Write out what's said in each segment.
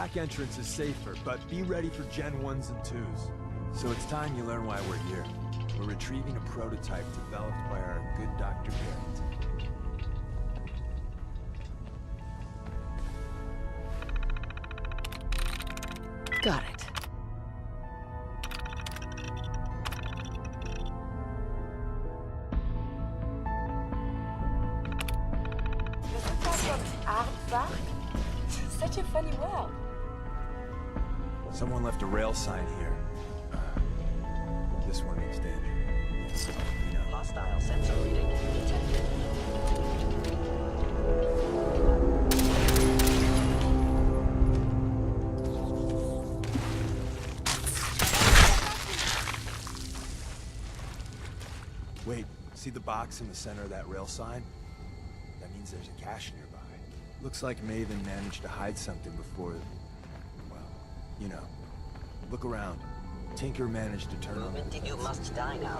back entrance is safer, but be ready for Gen 1s and 2s. So it's time you learn why we're here. We're retrieving a prototype developed by our good Dr. Carrington. Got it. Such a funny world. Someone left a rail sign here. This one means danger. You know. Hostile sensor reading detected. Wait, see the box in the center of that rail sign? That means there's a cache nearby. Looks like Maven managed to hide something before... well, you know. Look around. Tinker managed to turn on... You must die now.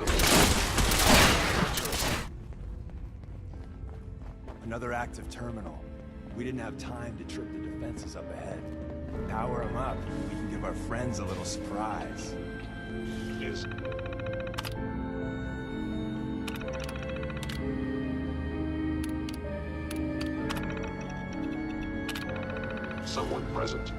Another active terminal. We didn't have time to trip the defenses up ahead. Power them up, we can give our friends a little surprise. Yes. Someone present.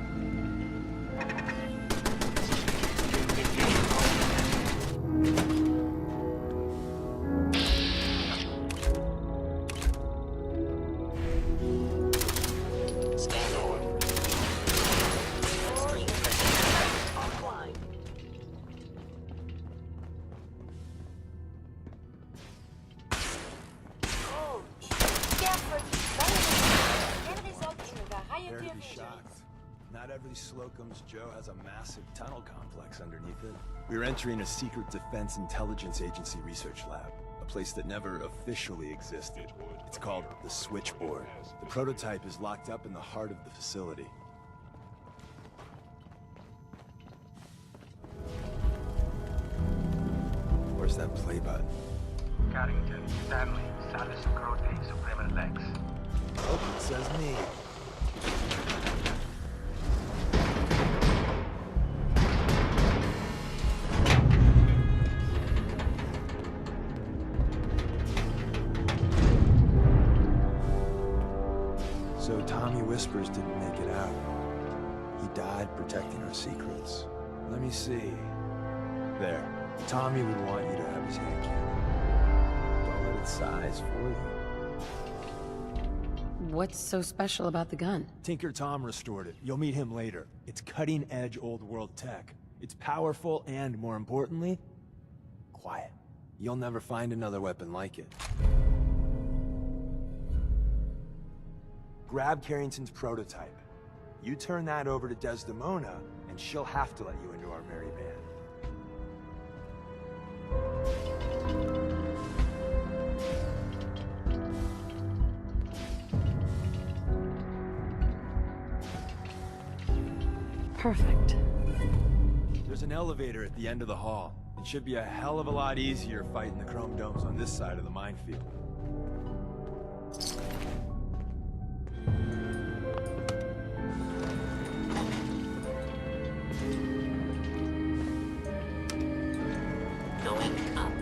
Not every Slocum's Joe has a massive tunnel complex underneath it. We're entering a secret Defense Intelligence Agency research lab, a place that never officially existed. It's called the Switchboard. The prototype is locked up in the heart of the facility. Where's that play button? Carrington, Stanley, Salus, Crote, Supreme Lex. Oh, it says me. So Tommy Whispers didn't make it out. He died protecting our secrets. Let me see. There. Tommy would want you to have his hand cannon. Don't let it size for you. What's so special about the gun? Tinker Tom restored it. You'll meet him later. It's cutting-edge old-world tech. It's powerful and, more importantly, quiet. You'll never find another weapon like it. Grab Carrington's prototype. You turn that over to Desdemona, and she'll have to let you into our merry band. Perfect. There's an elevator at the end of the hall. It should be a hell of a lot easier fighting the chrome domes on this side of the minefield. Going up.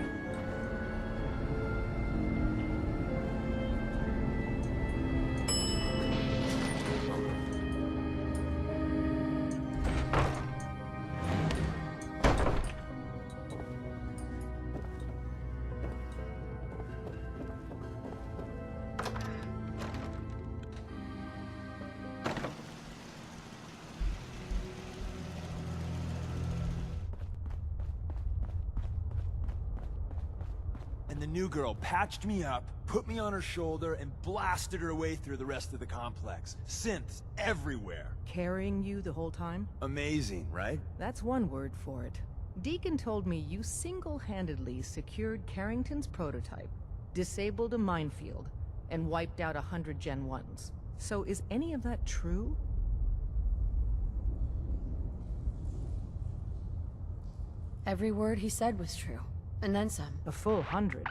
And the new girl patched me up, put me on her shoulder, and blasted her way through the rest of the complex. Synths everywhere. Carrying you the whole time? Amazing, right? That's one word for it. Deacon told me you single-handedly secured Carrington's prototype, disabled a minefield, and wiped out 100 Gen 1s. So is any of that true? Every word he said was true. And then some. A full 100.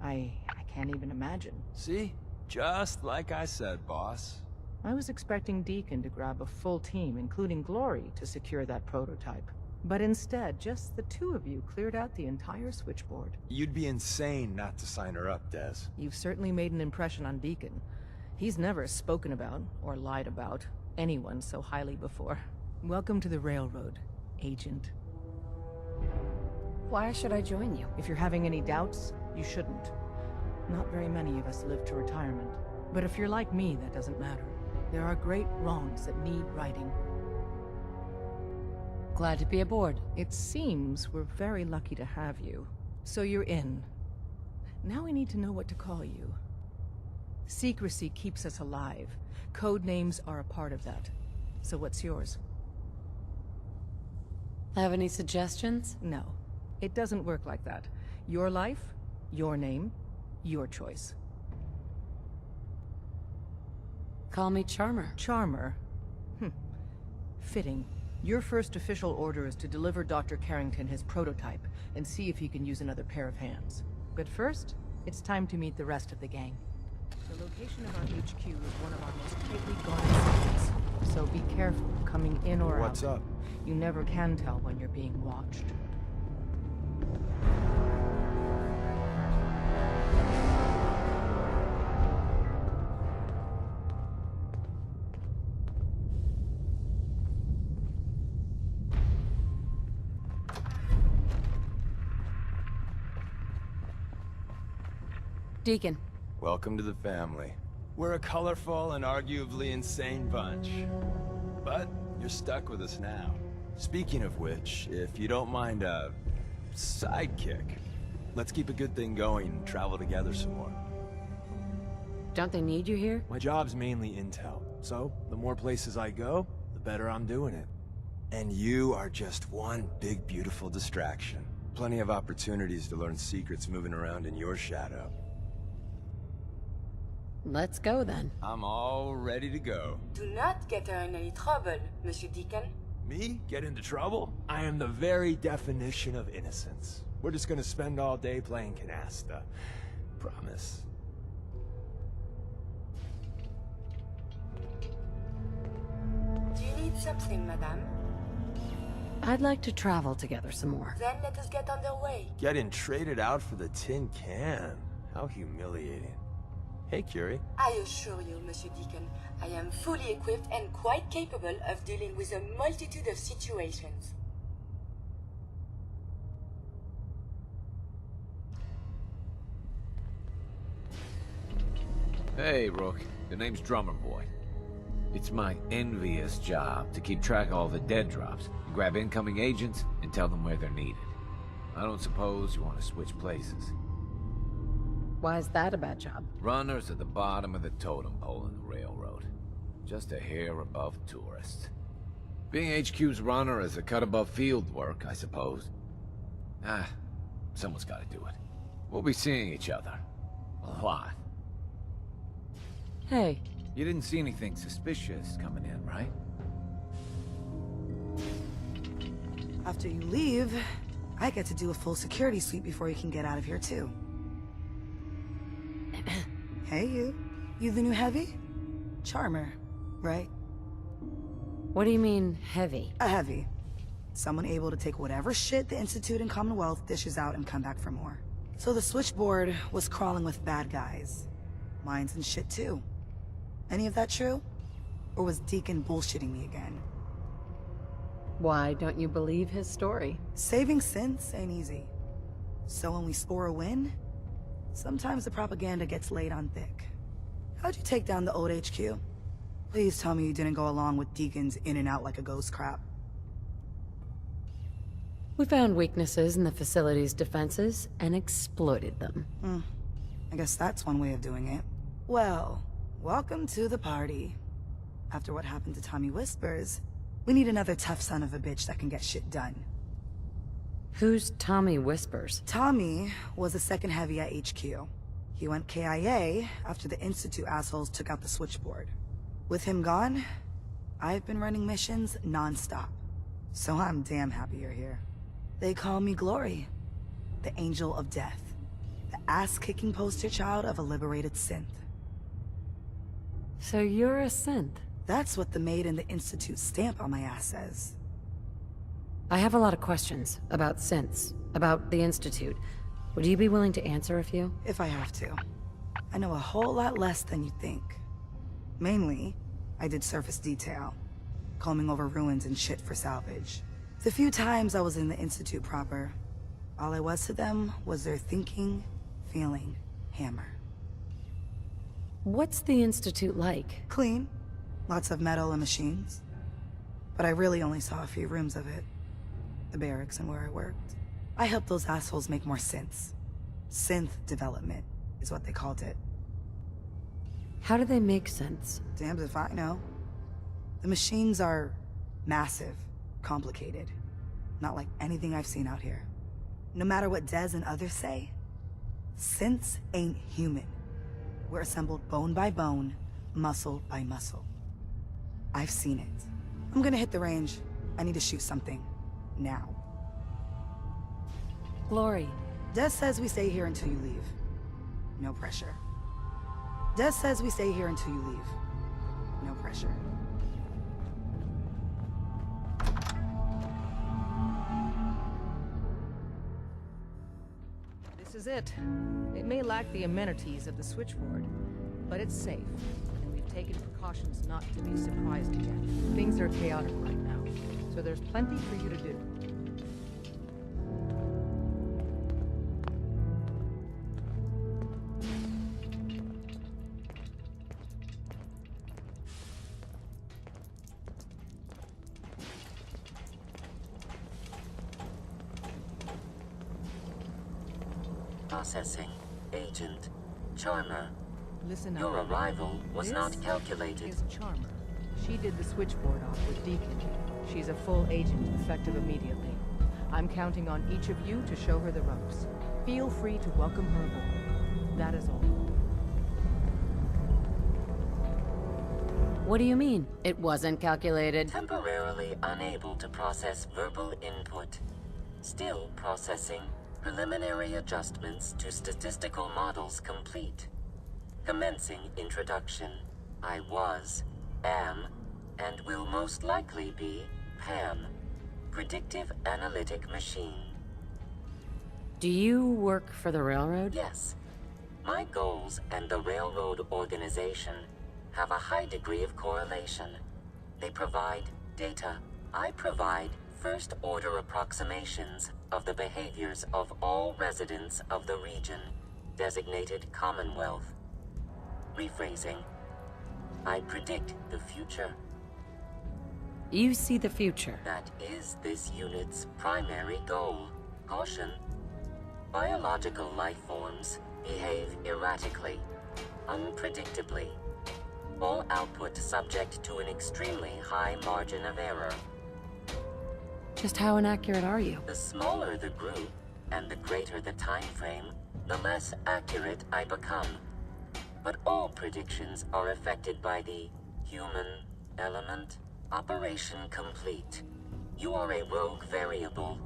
I can't even imagine. See? Just like I said, boss. I was expecting Deacon to grab a full team, including Glory, to secure that prototype. But instead, just the two of you cleared out the entire switchboard. You'd be insane not to sign her up, Des. You've certainly made an impression on Deacon. He's never spoken about, or lied about, anyone so highly before. Welcome to the Railroad, Agent. Why should I join you? If you're having any doubts, you shouldn't. Not very many of us live to retirement. But if you're like me, that doesn't matter. There are great wrongs that need righting. Glad to be aboard. It seems we're very lucky to have you. So you're in. Now we need to know what to call you. Secrecy keeps us alive. Code names are a part of that. So what's yours? Have any suggestions? No. It doesn't work like that. Your life, your name, your choice. Call me Charmer. Charmer? Fitting. Your first official order is to deliver Dr. Carrington his prototype and see if he can use another pair of hands. But first, it's time to meet the rest of the gang. The location of our HQ is one of our most tightly guarded secrets, so be careful coming in or out. What's up? You never can tell when you're being watched. Deacon. Welcome to the family. We're a colorful and arguably insane bunch. But you're stuck with us now. Speaking of which, if you don't mind a sidekick, let's keep a good thing going and travel together some more. Don't they need you here? My job's mainly intel, so the more places I go, the better I'm doing it. And you are just one big, beautiful distraction. Plenty of opportunities to learn secrets moving around in your shadow. Let's go then. I'm all ready to go. Do not get her in any trouble, Monsieur Deacon. Me? Get into trouble? I am the very definition of innocence. We're just gonna spend all day playing canasta. Promise. Do you need something, madame? I'd like to travel together some more. Then let us get underway. Getting traded out for the tin can. How humiliating. Hey, Curie. I assure you, Monsieur Deacon, I am fully equipped and quite capable of dealing with a multitude of situations. Hey, Rook. The name's Drummer Boy. It's my envious job to keep track of all the dead drops, grab incoming agents, and tell them where they're needed. I don't suppose you want to switch places. Why is that a bad job? Runners at the bottom of the totem pole in the railroad. Just a hair above tourists. Being HQ's runner is a cut above field work, I suppose. Someone's gotta do it. We'll be seeing each other. A lot. Hey. You didn't see anything suspicious coming in, right? After you leave, I get to do a full security sweep before you can get out of here, too. Hey, you. You the new heavy? Charmer, right? What do you mean, heavy? A heavy. Someone able to take whatever shit the Institute and Commonwealth dishes out and come back for more. So the switchboard was crawling with bad guys. Mines and shit, too. Any of that true? Or was Deacon bullshitting me again? Why don't you believe his story? Saving synths ain't easy. So when we score a win, sometimes the propaganda gets laid on thick. How'd you take down the old HQ? Please tell me you didn't go along with Deacon's in and out like a ghost crap. We found weaknesses in the facility's defenses and exploited them. I guess that's one way of doing it. Well, welcome to the party. After what happened to Tommy Whispers, we need another tough son of a bitch that can get shit done. Who's Tommy Whispers? Tommy was the second heavy at HQ. He went KIA after the Institute assholes took out the switchboard. With him gone, I've been running missions non-stop. So I'm damn happy you're here. They call me Glory, the Angel of Death, the ass-kicking poster child of a liberated synth. So you're a synth. That's what the Made in the Institute stamp on my ass says. I have a lot of questions about synths, about the Institute. Would you be willing to answer a few? If I have to. I know a whole lot less than you think. Mainly, I did surface detail, combing over ruins and shit for salvage. The few times I was in the Institute proper, all I was to them was their thinking, feeling hammer. What's the Institute like? Clean. Lots of metal and machines. But I really only saw a few rooms of it. The barracks and where I worked. I helped those assholes make more synths. Synth development is what they called it. How do they make synths? Damned if I know. The machines are massive, complicated. Not like anything I've seen out here. No matter what Dez and others say, synths ain't human. We're assembled bone by bone, muscle by muscle. I've seen it. I'm gonna hit the range. I need to shoot something. Now. Glory. Dez says we stay here until you leave. No pressure. Dez says we stay here until you leave. No pressure. This is it. It may lack the amenities of the switchboard, but it's safe, and we've taken precautions not to be surprised again. Things are chaotic right now, so there's plenty for you to do. Processing. Agent. Charmer. Listen up. Your arrival was This not calculated. is Charmer. She did the switchboard off with Deacon. She's a full agent, effective immediately. I'm counting on each of you to show her the ropes. Feel free to welcome her aboard. That is all. What do you mean? It wasn't calculated? Temporarily unable to process verbal input. Still processing. Preliminary adjustments to statistical models complete. Commencing introduction. I was, am, and will most likely be Pam. Predictive Analytic Machine. Do you work for the railroad? Yes. My goals and the railroad organization have a high degree of correlation. They provide data. I provide first-order approximations of the behaviors of all residents of the region, designated Commonwealth. Rephrasing. I predict the future. You see the future. That is this unit's primary goal. Caution. Biological life forms behave erratically, unpredictably. All output subject to an extremely high margin of error. Just how inaccurate are you? The smaller the group, and the greater the time frame, the less accurate I become. But all predictions are affected by the human element. Operation complete. You are a rogue variable.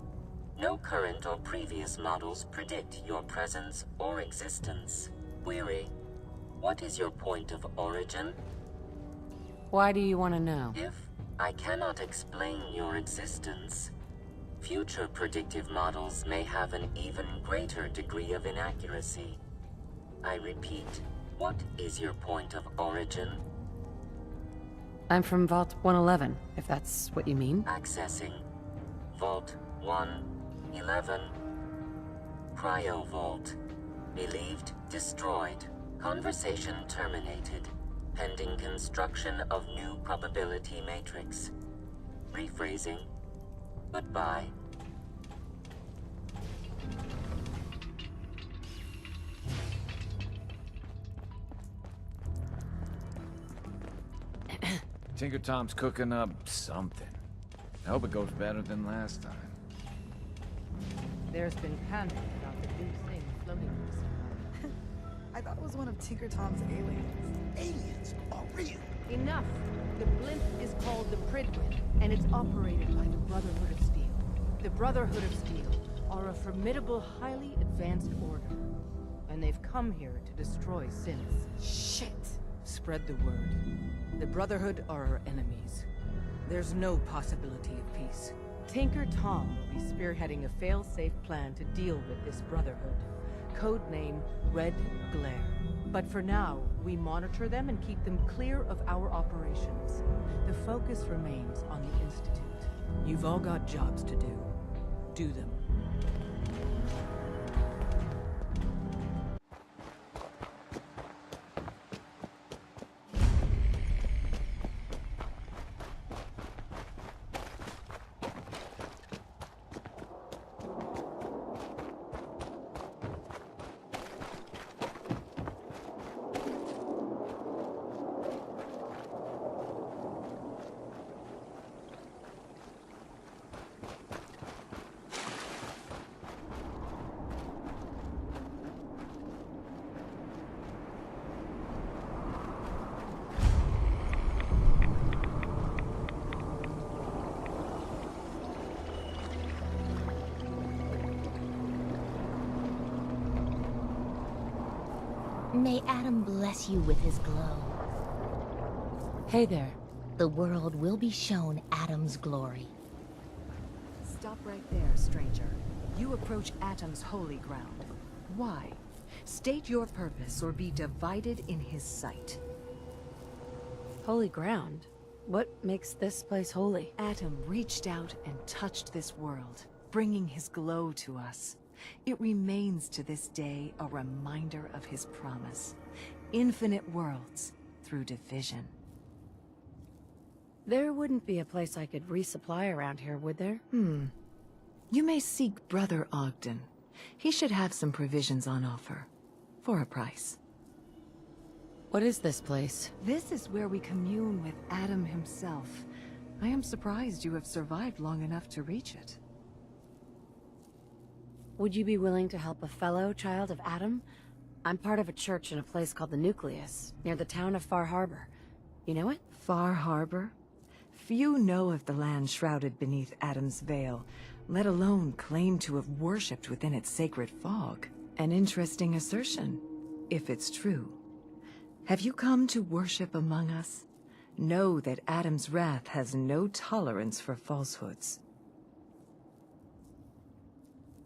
No current or previous models predict your presence or existence. Query. What is your point of origin? Why do you want to know? If I cannot explain your existence, future predictive models may have an even greater degree of inaccuracy. I repeat, what is your point of origin? I'm from Vault 111, if that's what you mean. Accessing. Vault 111. Cryo Vault. Believed destroyed. Conversation terminated. Pending construction of new probability matrix. Rephrasing. Goodbye. Tinker Tom's cooking up something. I hope it goes better than last time. There's been panic about the new thing floating in the sky. I thought it was one of Tinker Tom's aliens. Aliens are real. Enough! The blimp is called the Pridwin, and it's operated by the Brotherhood of Steel. The Brotherhood of Steel are a formidable, highly advanced order, and they've come here to destroy synths. Shit. spread the word. The Brotherhood are our enemies. There's no possibility of peace. Tinker Tom will be spearheading a fail-safe plan to deal with this Brotherhood. Codename Red Glare. But for now, we monitor them and keep them clear of our operations. The focus remains on the Institute. You've all got jobs to do. Do them. May Adam bless you with his glow. Hey there. The world will be shown Adam's glory. Stop right there, stranger. You approach Atom's holy ground. Why? State your purpose or be divided in his sight. Holy ground? What makes this place holy? Atom reached out and touched this world, bringing his glow to us. It remains to this day a reminder of his promise. Infinite worlds through division. There wouldn't be a place I could resupply around here, would there? You may seek Brother Ogden. He should have some provisions on offer. For a price. What is this place? This is where we commune with Adam himself. I am surprised you have survived long enough to reach it. Would you be willing to help a fellow child of Adam? I'm part of a church in a place called the Nucleus, near the town of Far Harbor. You know it? Far Harbor? Few know of the land shrouded beneath Adam's veil, let alone claim to have worshipped within its sacred fog. An interesting assertion, if it's true. Have you come to worship among us? Know that Adam's wrath has no tolerance for falsehoods.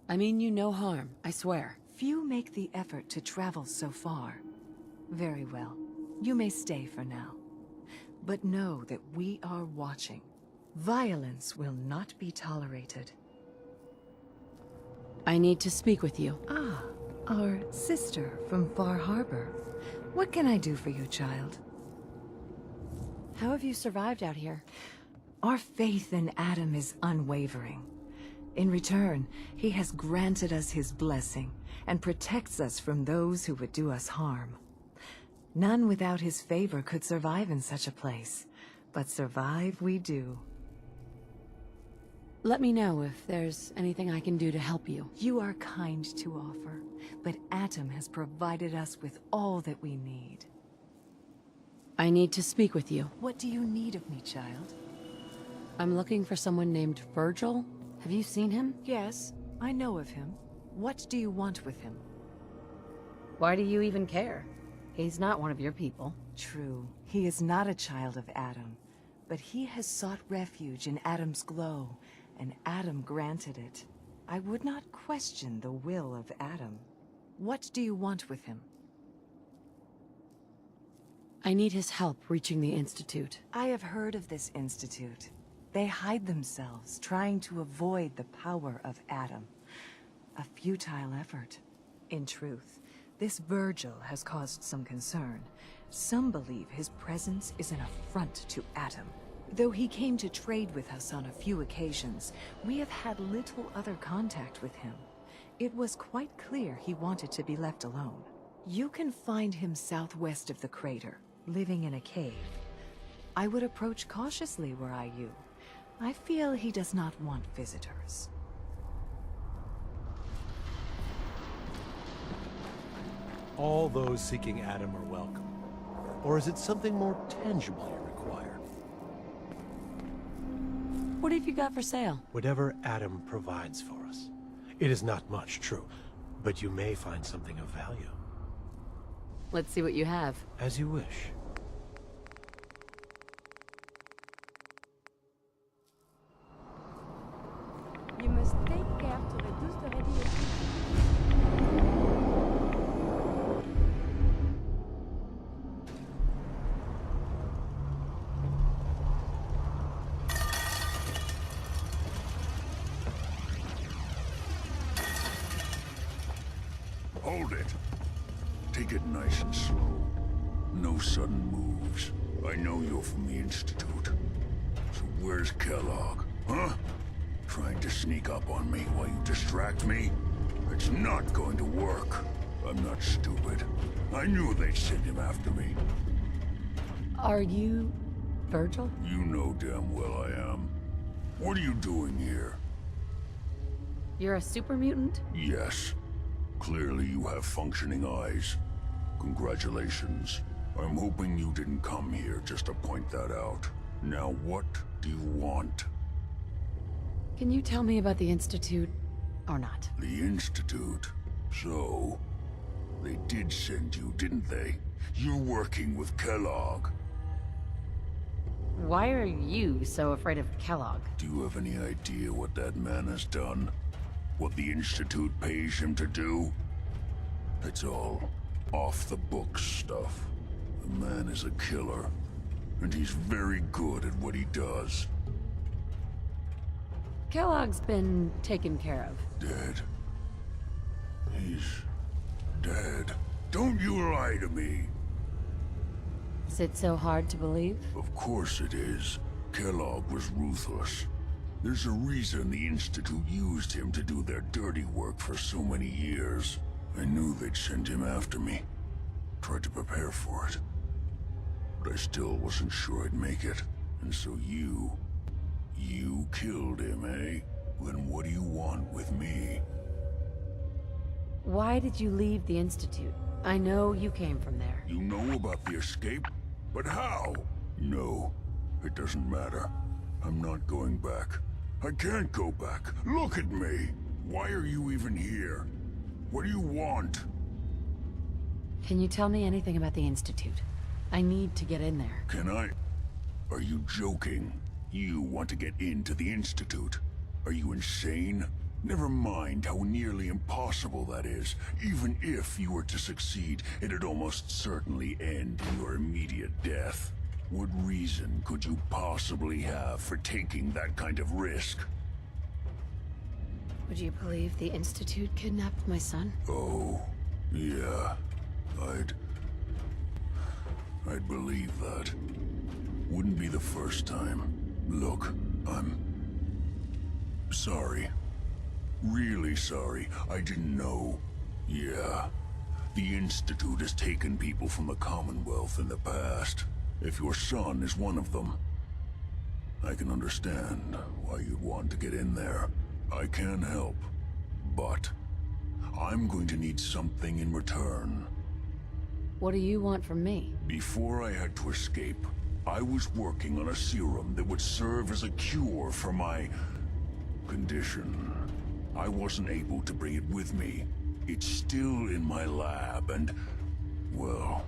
I mean you no harm, I swear. Few make the effort to travel so far. Very well. You may stay for now. But know that we are watching. Violence will not be tolerated. I need to speak with you. Ah, our sister from Far Harbor. What can I do for you, child? How have you survived out here? Our faith in Adam is unwavering. In return, he has granted us his blessing and protects us from those who would do us harm. None without his favor could survive in such a place, but survive we do. Let me know if there's anything I can do to help you. You are kind to offer, but Atom has provided us with all that we need. I need to speak with you. What do you need of me, child? I'm looking for someone named Virgil. Have you seen him? Yes, I know of him. What do you want with him? Why do you even care? He's not one of your people. True, he is not a child of Adam, but he has sought refuge in Adam's glow, and Adam granted it. I would not question the will of Adam. What do you want with him? I need his help reaching the Institute. I have heard of this Institute. They hide themselves, trying to avoid the power of Adam. A futile effort. In truth, this Virgil has caused some concern. Some believe his presence is an affront to Adam. Though he came to trade with us on a few occasions, we have had little other contact with him. It was quite clear he wanted to be left alone. You can find him southwest of the crater, living in a cave. I would approach cautiously were I you. I feel he does not want visitors. All those seeking Adam are welcome. Or is it something more tangible you require? What have you got for sale? Whatever Adam provides for us. It is not much, true, but you may find something of value. Let's see what you have. As you wish. hold it. Take it nice and slow. No sudden moves. I know you're from the Institute. So where's Kellogg, huh? Trying to sneak up on me while you distract me? It's not going to work. I'm not stupid. I knew they'd send him after me. Are you... Virgil? You know damn well I am. What are you doing here? You're a super mutant? Yes. Clearly you have functioning eyes. Congratulations. I'm hoping you didn't come here just to point that out. Now what do you want? Can you tell me about the Institute, or not? The Institute? So... they did send you, didn't they? You're working with Kellogg. Why are you so afraid of Kellogg? Do you have any idea what that man has done? What the Institute pays him to do? It's all off-the-books stuff. The man is a killer, and he's very good at what he does. Kellogg's been taken care of. Dead. He's dead. Don't you lie to me! Is it so hard to believe? Of course it is. Kellogg was ruthless. There's a reason the Institute used him to do their dirty work for so many years. I knew they'd send him after me. Tried to prepare for it. But I still wasn't sure I'd make it. And so you killed him, eh? Then what do you want with me? Why did you leave the Institute? I know you came from there. You know about the escape? But how? No, it doesn't matter. I'm not going back. I can't go back. Look at me! Why are you even here? What do you want? Can you tell me anything about the Institute? I need to get in there. Can I? Are you joking? You want to get into the Institute? Are you insane? Never mind how nearly impossible that is. Even if you were to succeed, it'd almost certainly end in your immediate death. What reason could you possibly have for taking that kind of risk? Would you believe the Institute kidnapped my son? Oh, yeah. I'd believe that. Wouldn't be the first time. Look, I'm sorry. Really sorry. I didn't know. Yeah. The Institute has taken people from the Commonwealth in the past. If your son is one of them, I can understand why you'd want to get in there. I can help. But I'm going to need something in return. What do you want from me? Before I had to escape, I was working on a serum that would serve as a cure for my condition. I wasn't able to bring it with me. It's still in my lab and, well,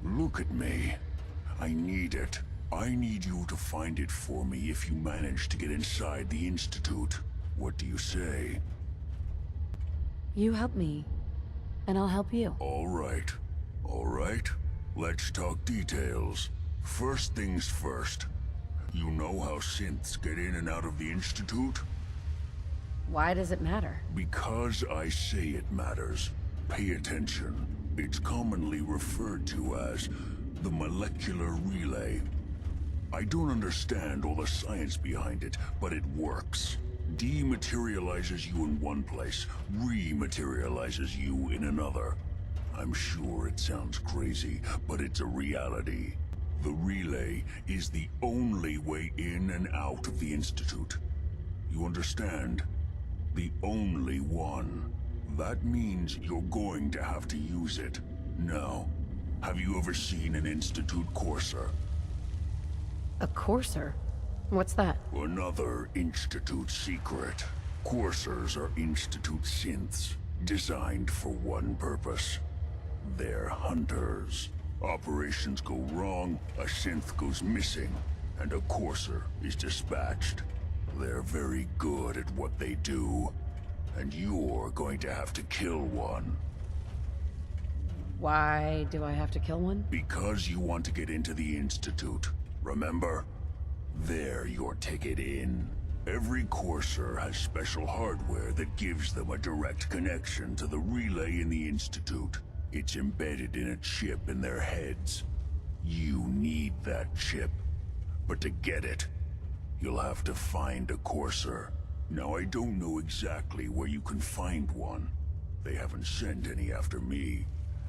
look at me. I need it. I need you to find it for me if you manage to get inside the Institute. What do you say? You help me, and I'll help you. All right. All right. Let's talk details. First things first. You know how synths get in and out of the Institute? Why does it matter? Because I say it matters. Pay attention. It's commonly referred to as the molecular relay. I don't understand all the science behind it, but it works. Dematerializes you in one place, rematerializes you in another. I'm sure it sounds crazy, but it's a reality. The relay is the only way in and out of the Institute. You understand? The only one. That means you're going to have to use it. Now, have you ever seen an Institute Courser? A Courser? What's that? Another Institute secret. Coursers are Institute synths, designed for one purpose. They're hunters. Operations go wrong, a synth goes missing, and a Courser is dispatched. They're very good at what they do, and you're going to have to kill one. Why do I have to kill one? Because you want to get into the Institute, remember? They're your ticket in. Every Courser has special hardware that gives them a direct connection to the relay in the Institute. It's embedded in a chip in their heads. You need that chip. But to get it, you'll have to find a Courser. Now, I don't know exactly where you can find one. They haven't sent any after me.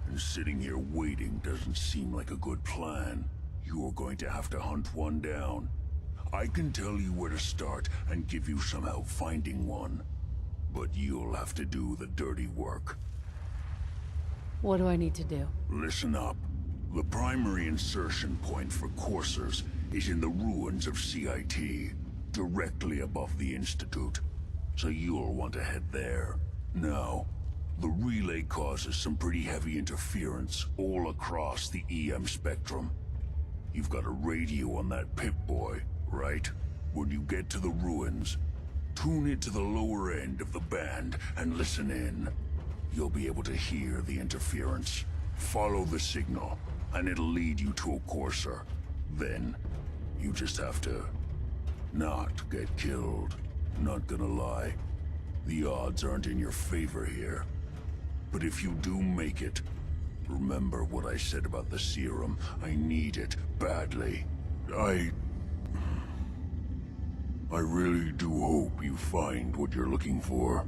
And sitting here waiting doesn't seem like a good plan. You're going to have to hunt one down. I can tell you where to start and give you some help finding one. But you'll have to do the dirty work. What do I need to do? Listen up. The primary insertion point for Coursers is in the ruins of CIT, directly above the Institute. So you'll want to head there. Now, the relay causes some pretty heavy interference all across the EM spectrum. You've got a radio on that Pip-Boy, right? When you get to the ruins, tune it to the lower end of the band and listen in. You'll be able to hear the interference. Follow the signal, and it'll lead you to a Courser. Then, you just have to not get killed. Not gonna lie, the odds aren't in your favor here. But if you do make it, remember what I said about the serum. I need it badly. I really do hope you find what you're looking for.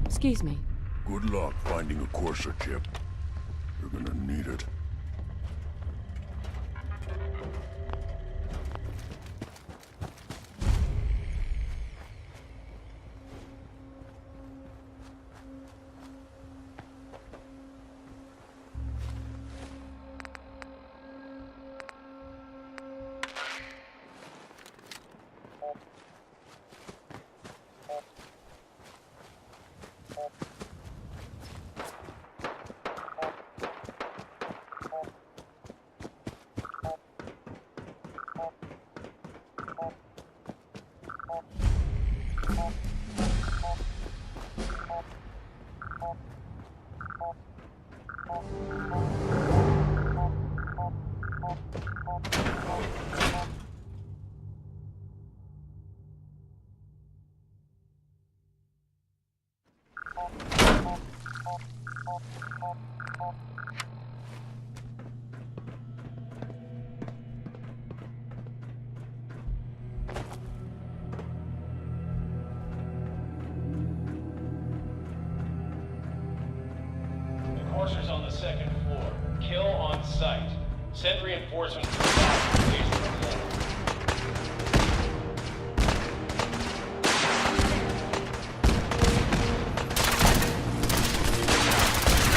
Excuse me. Good luck finding a Courser chip. You're gonna need it. Courser's on the second floor. Kill on sight. Send reinforcements to the back. Please report.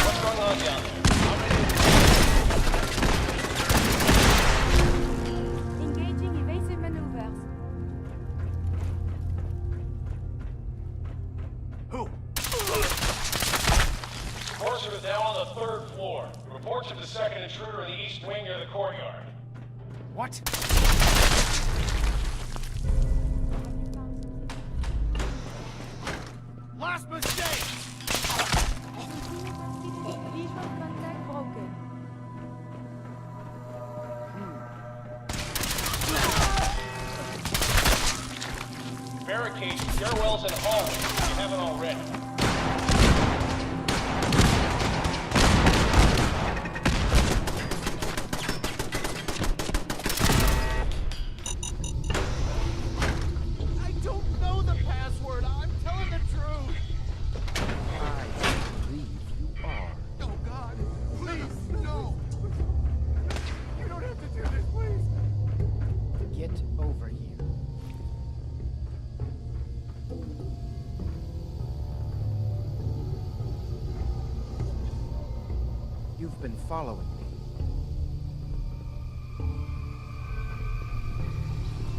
What's going on down there? Engaging evasive maneuvers. Who? Courser is now on the third floor. Report to the second intruder in the east wing near the courtyard. What? Last mistake! Visual contact broken. Barricade stairwells and hallways if you haven't already. You've been following me.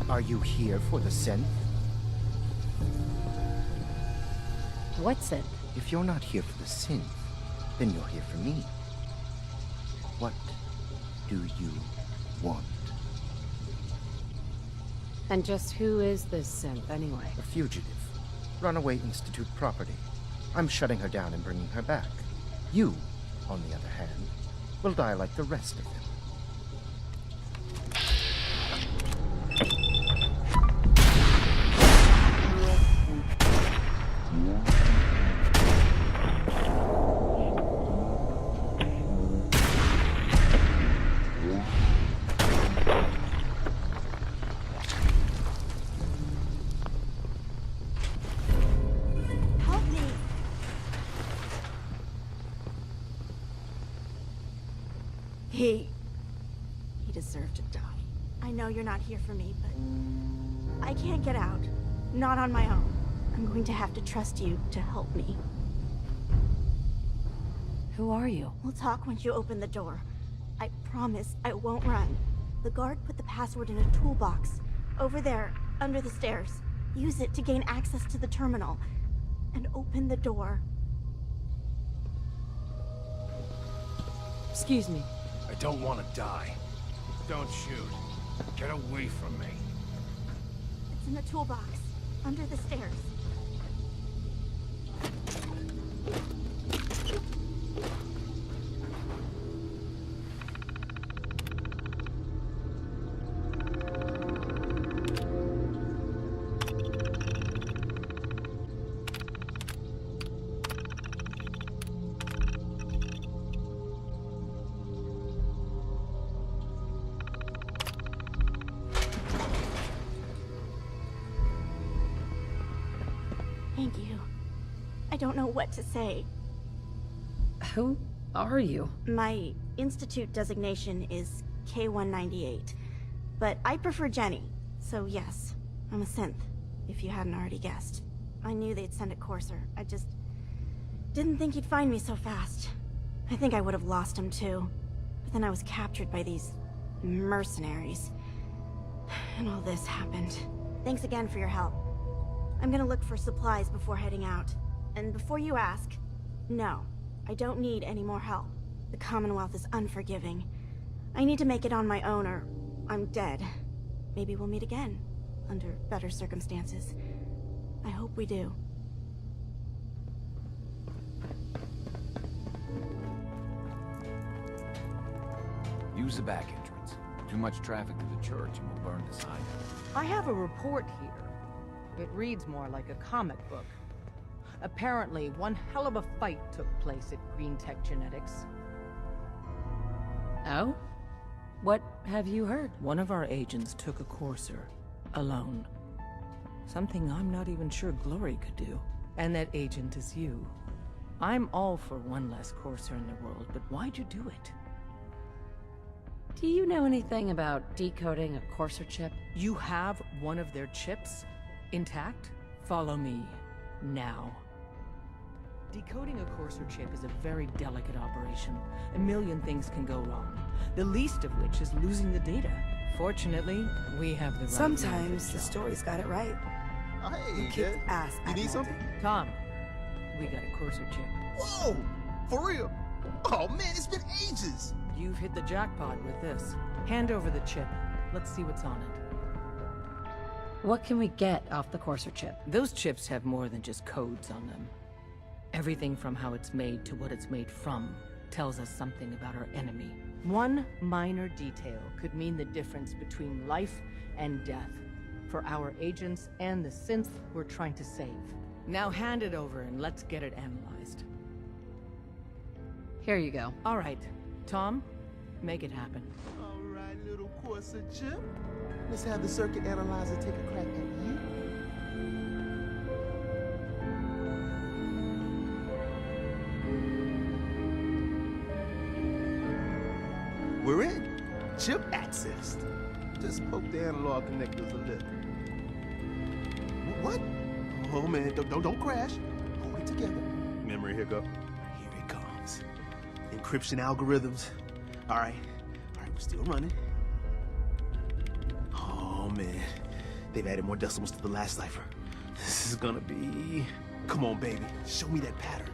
Are you here for the synth? What's it? If you're not here for the synth, then you're here for me. What do you want? And just who is this synth, anyway? A fugitive. Runaway Institute property. I'm shutting her down and bringing her back. You, on the other hand, will die like the rest of them. Help me. He deserved to die. I know you're not here for me, but I can't get out. Not on my own. I'm going to have to trust you to help me. Who are you? We'll talk once you open the door. I promise I won't run. The guard put the password in a toolbox. Over there, under the stairs. Use it to gain access to the terminal. And open the door. Excuse me. I don't want to die. Don't shoot. Get away from me. It's in the toolbox. Under the stairs. Thank you. I don't know what to say. Who are you? My institute designation is K-198, but I prefer Jenny, so yes, I'm a synth, if you hadn't already guessed. I knew they'd send a courser. I just didn't think he'd find me so fast. I think I would have lost him too, but then I was captured by these mercenaries. And all this happened. Thanks again for your help. I'm gonna look for supplies before heading out. And before you ask, no, I don't need any more help. The Commonwealth is unforgiving. I need to make it on my own or I'm dead. Maybe we'll meet again, under better circumstances. I hope we do. Use the back entrance. Too much traffic to the church and we'll burn the sign. I have a report here. It reads more like a comic book. Apparently, one hell of a fight took place at Green Tech Genetics. Oh? What have you heard? One of our agents took a courser, alone. Something I'm not even sure Glory could do. And that agent is you. I'm all for one less courser in the world, but why'd you do it? Do you know anything about decoding a courser chip? You have one of their chips? Intact? Follow me. Now. Decoding a courser chip is a very delicate operation. A million things can go wrong. The least of which is losing the data. Fortunately, we have the right Sometimes the story's got it right. Oh, hey, You kicked ass. You need something? Tom, we got a courser chip. Whoa! For real? Oh man, it's been ages! You've hit the jackpot with this. Hand over the chip. Let's see what's on it. What can we get off the courser chip? Those chips have more than just codes on them. Everything from how it's made to what it's made from tells us something about our enemy. One minor detail could mean the difference between life and death for our agents and the synth we're trying to save. Now hand it over and let's get it analyzed. Here you go. All right, Tom, make it happen. All right, little courser chip. Let's have the circuit analyzer take a crack at you. We're in. Chip accessed. Just poke the analog connectors a little. What? Oh man, don't crash. Hold it together. Memory hiccup. Here it comes. Encryption algorithms. All right, we're still running. Oh man, they've added more decimals to the last cipher. This is gonna be... Come on, baby, show me that pattern.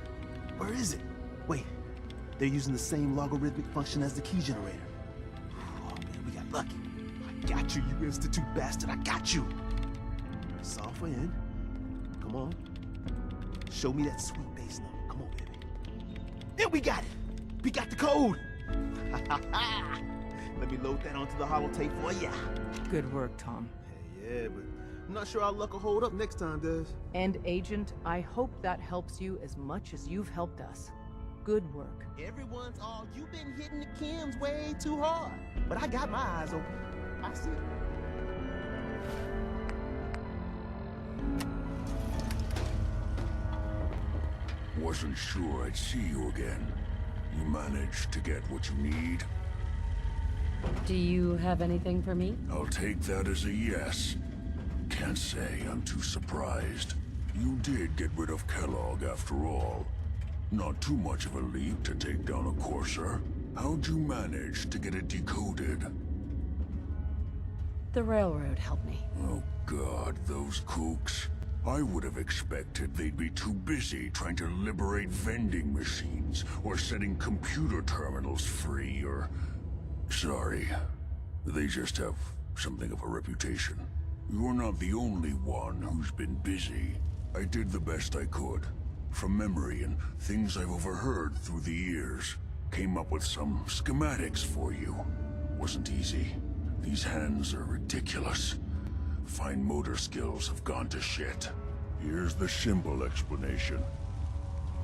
Where is it? Wait, they're using the same logarithmic function as the key generator. Oh man, we got lucky. Got you, you Institute bastard. I got you. Software in. Come on. Show me that sweet bass note. Come on, baby. And we got it. We got the code. Let me load that onto the holotape for ya. Good work, Tom. Hey, yeah, but I'm not sure our luck will hold up next time, Des. And Agent, I hope that helps you as much as you've helped us. Good work. Everyone's all, you've been hitting the chems way too hard. But I got my eyes open. I see. Wasn't sure I'd see you again. You managed to get what you need? Do you have anything for me? I'll take that as a yes. Can't say I'm too surprised. You did get rid of Kellogg after all. Not too much of a leap to take down a Courser. How'd you manage to get it decoded? The railroad helped me. Oh God, those kooks. I would have expected they'd be too busy trying to liberate vending machines, or setting computer terminals free, or... Sorry. They just have something of a reputation. You're not the only one who's been busy. I did the best I could. From memory and things I've overheard through the years. Came up with some schematics for you. Wasn't easy. These hands are ridiculous. Fine motor skills have gone to shit. Here's the simple explanation.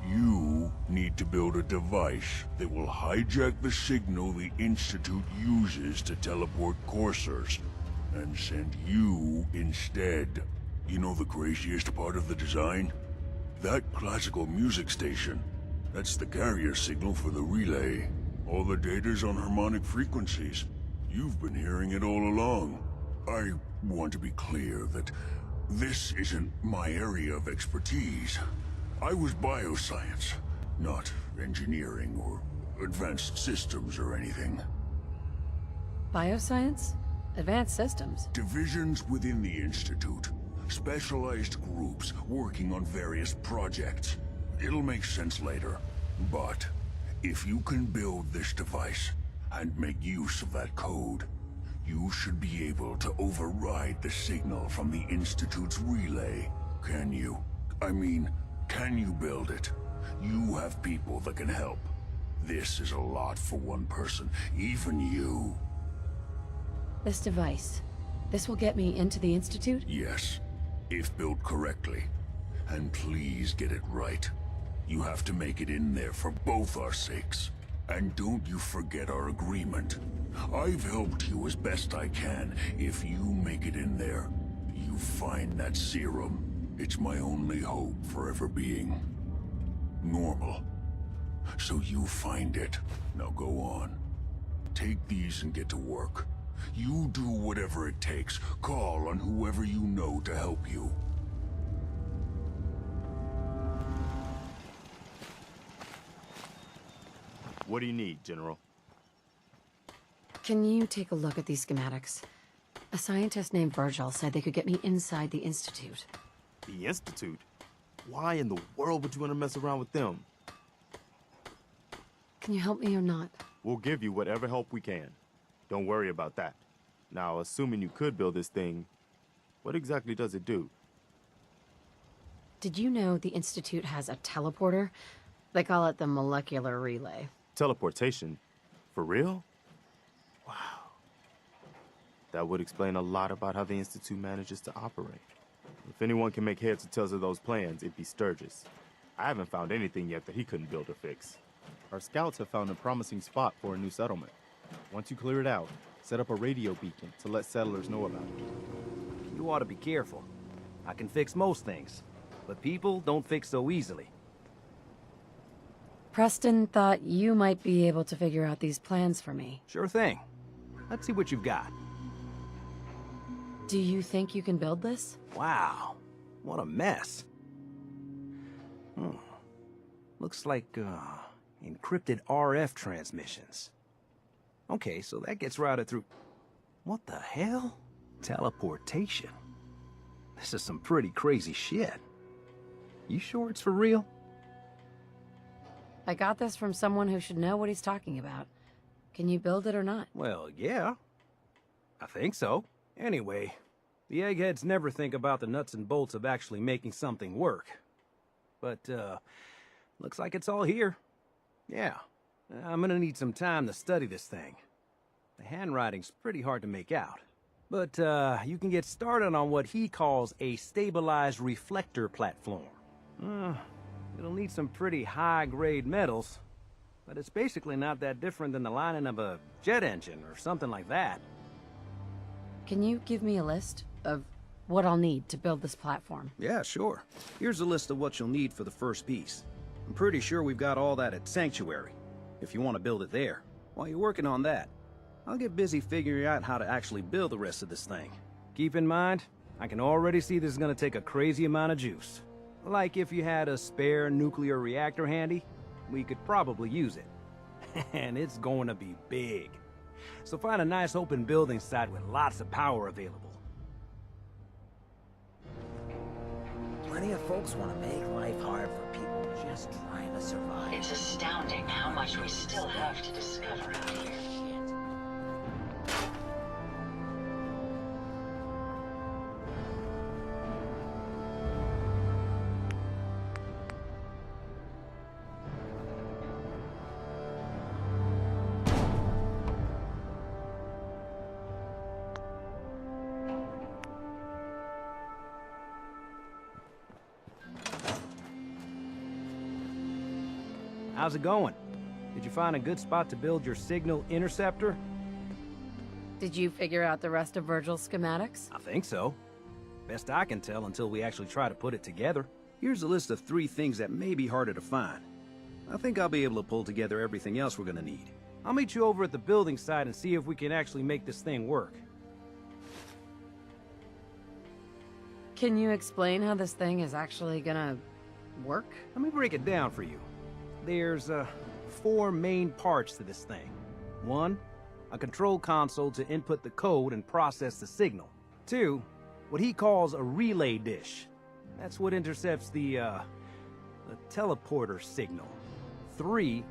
You need to build a device that will hijack the signal the Institute uses to teleport coursers, and send you instead. You know the craziest part of the design? That classical music station. That's the carrier signal for the relay. All the data's on harmonic frequencies. You've been hearing it all along. I want to be clear that this isn't my area of expertise. I was bioscience, not engineering or advanced systems or anything. Bioscience? Advanced systems? Divisions within the Institute. Specialized groups working on various projects. It'll make sense later. But if you can build this device and make use of that code, you should be able to override the signal from the Institute's relay. Can you? I mean, can you build it? You have people that can help. This is a lot for one person, even you. This device, this will get me into the Institute? Yes, if built correctly. And please get it right. You have to make it in there for both our sakes. And don't you forget our agreement. I've helped you as best I can. If you make it in there, you find that serum. It's my only hope for ever being normal. So you find it. Now go on. Take these and get to work. You do whatever it takes. Call on whoever you know to help you. What do you need, General? Can you take a look at these schematics? A scientist named Virgil said they could get me inside the Institute. The Institute? Why in the world would you want to mess around with them? Can you help me or not? We'll give you whatever help we can. Don't worry about that. Now, assuming you could build this thing, what exactly does it do? Did you know the Institute has a teleporter? They call it the molecular relay. Teleportation? For real? Wow. That would explain a lot about how the Institute manages to operate. If anyone can make heads or tails of those plans, it'd be Sturgis. I haven't found anything yet that he couldn't build or fix. Our scouts have found a promising spot for a new settlement. Once you clear it out, set up a radio beacon to let settlers know about it. You ought to be careful. I can fix most things, but people don't fix so easily. Preston thought you might be able to figure out these plans for me. Sure thing. Let's see what you've got. Do you think you can build this? Wow, what a mess. Looks like, encrypted RF transmissions. Okay, so that gets routed through... What the hell? Teleportation. This is some pretty crazy shit. You sure it's for real? I got this from someone who should know what he's talking about. Can you build it or not? Well, yeah. I think so. Anyway, the eggheads never think about the nuts and bolts of actually making something work. But, looks like it's all here. Yeah, I'm gonna need some time to study this thing. The handwriting's pretty hard to make out. But, you can get started on what he calls a stabilized reflector platform. It'll need some pretty high-grade metals, but it's basically not that different than the lining of a jet engine or something like that. Can you give me a list of what I'll need to build this platform? Yeah, sure. Here's a list of what you'll need for the first piece. I'm pretty sure we've got all that at Sanctuary, if you want to build it there. While you're working on that, I'll get busy figuring out how to actually build the rest of this thing. Keep in mind, I can already see this is gonna take a crazy amount of juice. Like if you had a spare nuclear reactor handy, we could probably use it. And it's going to be big. So find a nice open building site with lots of power available. Plenty of folks want to make life hard for people just trying to survive. It's astounding how much we still have to discover out here. How's it going? Did you find a good spot to build your signal interceptor? Did you figure out the rest of Virgil's schematics? I think so. Best I can tell until we actually try to put it together. Here's a list of 3 things that may be harder to find. I think I'll be able to pull together everything else we're gonna need. I'll meet you over at the building site and see if we can actually make this thing work. Can you explain how this thing is actually gonna work? Let me break it down for you. There's 4 main parts to this thing. 1, a control console to input the code and process the signal. 2, what he calls a relay dish. That's what intercepts the teleporter signal. 3,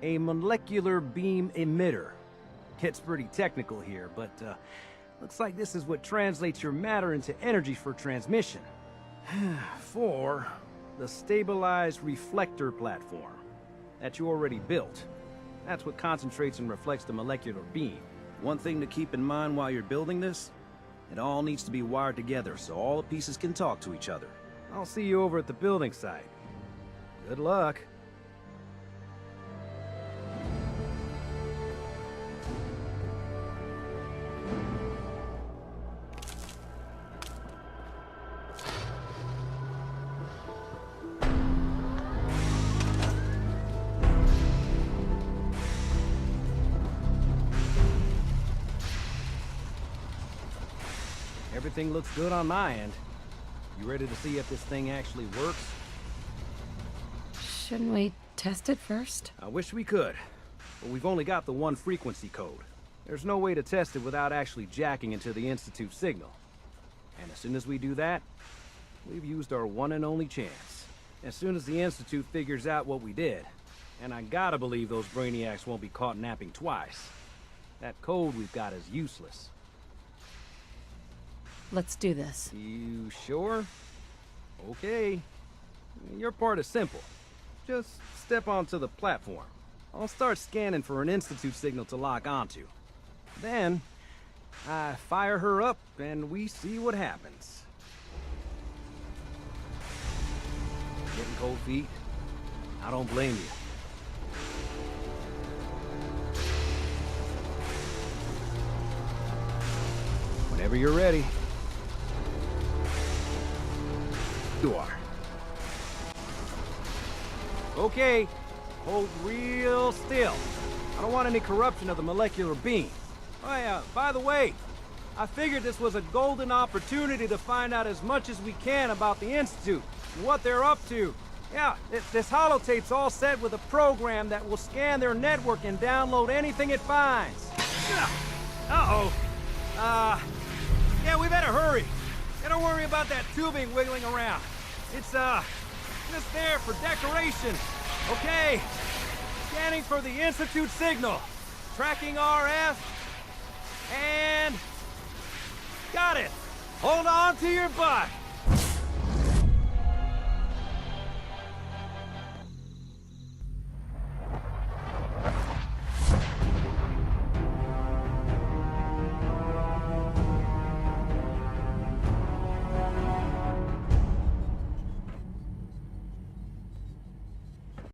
a molecular beam emitter. Gets pretty technical here, but looks like this is what translates your matter into energy for transmission. 4, the stabilized reflector platform that you already built. That's what concentrates and reflects the molecular beam. One thing to keep in mind while you're building this, it all needs to be wired together so all the pieces can talk to each other. I'll see you over at the building site. Good luck. Everything looks good on my end. You ready to see if this thing actually works? Shouldn't we test it first? I wish we could, but we've only got the 1 frequency code. There's no way to test it without actually jacking into the Institute signal. And as soon as we do that, we've used our one and only chance. As soon as the Institute figures out what we did, and I gotta believe those brainiacs won't be caught napping twice, that code we've got is useless. Let's do this. You sure? Okay. Your part is simple. Just step onto the platform. I'll start scanning for an Institute signal to lock onto. Then, I fire her up and we see what happens. Getting cold feet? I don't blame you. Whenever you're ready. You are. Okay, hold real still. I don't want any corruption of the molecular beam. Oh yeah, by the way, I figured this was a golden opportunity to find out as much as we can about the Institute and what they're up to. Yeah, this holotape's all set with a program that will scan their network and download anything it finds. Uh-oh. Yeah, we better hurry. Yeah, don't worry about that tubing wiggling around. It's, just there for decoration. Okay. Scanning for the Institute signal. Tracking RF. And Got it! Hold on to your butt!